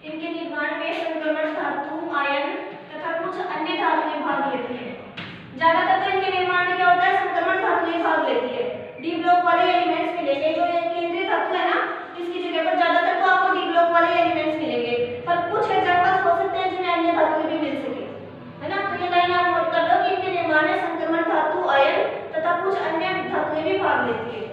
इनके निर्माण में संक्रमण धातु, आयन तथा कुछ अन्य धातुएं भाग लेती हैं। ज्यादातर तो इनके निर्माण में क्या होता है, संक्रमण धातुएं भाग लेती है। डी ब्लॉक वाले एलिमेंट्स मिलेंगे, जो केंद्रीय धातु है ना, इसकी जगह पर ज्यादातर तो आपको डी ब्लॉक वाले एलिमेंट्स मिलेंगे, पर कुछ एग्जांपल्स हो सकते हैं जिनमें अन्य धातुएं भी मिल सके, है ना। तो ये लाइन आप नोट कर लो कि इनके निर्माण में संक्रमण धातु, आयन तथा कुछ अन्य धातुएं भी भाग लेती है।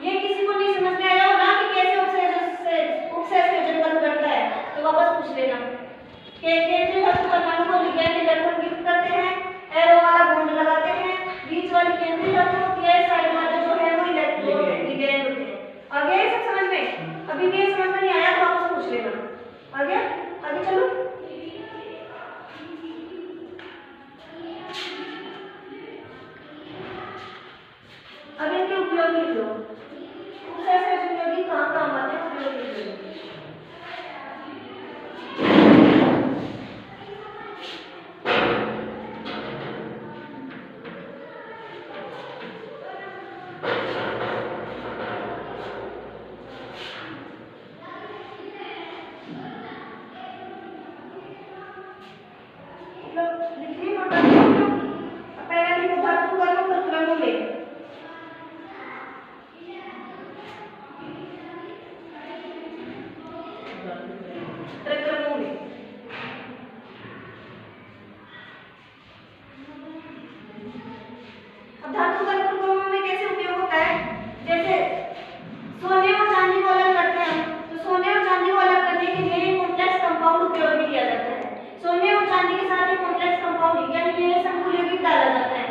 ये किसी को नहीं समझ में आया होगा कि कैसे उपसहसंयोजन बनता है, तो वापस पूछ लेना। केंद्रीय धातु परमाणु को लिगैंड इलेक्ट्रॉन गिफ्ट करते हैं, एरो वाला बॉन्ड लगाते हैं, बीच वाली केंद्रीय धातु होती है, साइड वाले जो है वो इलेक्ट्रॉन लिगैंड होते हैं। आ गया ये सब समझ में? अभी भी समझ में नहीं आया तो वापस पूछ लेना। आ गया? आगे चलो। अब इनके उपयोग लिख लो। उपसहसंयोजन कहाँ काम आते हैं, उपयोग लिख लो। लिखिए नोट कर लो। पहला लिखो धातु कर्म प्रक्रमों में। प्रक्रमों में अब धातु कर्म प्रक्रमों में कैसे उपयोग होता है? जैसे सोने और चांदी को अलग करते हैं, तो सोने और चांदी को अलग करने के लिए कॉम्प्लेक्स कंपाउंड उपयोग में लिया जाता है। सोने और चांदी के साथ एक कॉम्प्लेक्स कंपाउंड यानी ये संकुल यौगिक डाला जाता है।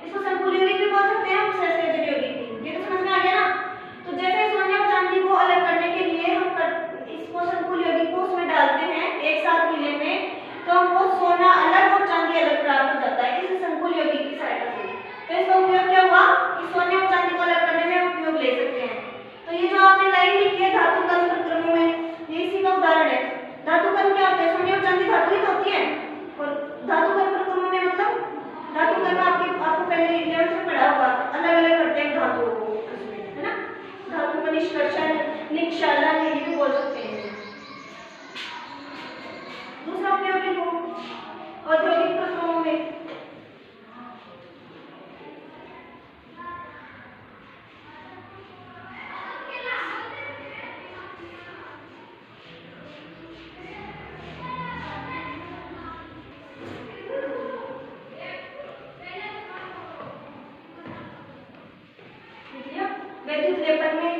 इसको संकुल यौगिक भी बोल सकते हैं, उपसहसंयोजन यौगिक भी। ये तो समझ में आ गया ना। तो जैसे सोने और चांदी को अलग करने के लिए हम इसको संकुल यौगिक को उसमें डालते हैं एक साथ मिले में, तो हमको सोना अलग और चांदी अलग प्राप्त हो जाता है इस संकुल यौगिक की सहायता से। तो इसका उपयोग क्या हुआ कि सोने और चांदी को अलग करने में हम उपयोग ले सकते हैं। तो ये जो आपने लाइन लिखी है धातु कर्म प्रक्रमों में, ये इसी का उदाहरण है। धातु कर्म क्या होते हैं? सोने और चांदी धातु ही तो होती है, और धातु कर्म प्रक्रमों में मतलब धातु कर्म आपको पहले 11th में पढ़ा होगा, अलग अलग करते हैं धातुओं को, है ना। धातु का निष्कर्षण, निक्षालन ये भी बोल सकते हैं। दूसरा उपयोग लिखो औद्योगिक प्रक्रमों में। विद्युत लेपन में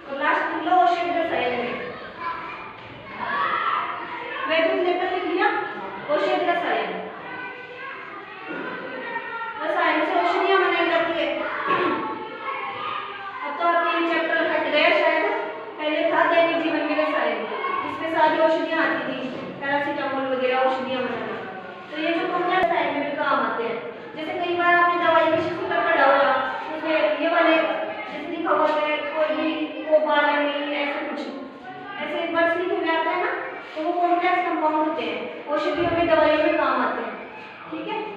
और लास्ट लो औषध रसायन में। विद्युत लेपन लिख लिया, औषध रसायन, रसायन से औषधियां बनाई जाती है। अब तो आपके ये चैप्टर हट गया शायद, पहले था दैनिक जीवन में रसायन, जिसमें सारी औषधियां आती थी, पैरासीटामोल वगैरह औषधियां बनाना। तो ये जो कॉम्प्लेक्स रसायन में भी काम आते हैं। जैसे कई बार आपने दवाई के शीशी पर पढ़ा होगा, उसमें ये वाले जैसे लिखा हुआ है कोई भी कोबालामीन ऐसे कुछ ऐसे वर्ड्स लिखे हुए आता है ना, तो वो कॉम्प्लेक्स कंपाउंड होते हैं, औषधियों में दवाइयों में काम आते हैं। ठीक है।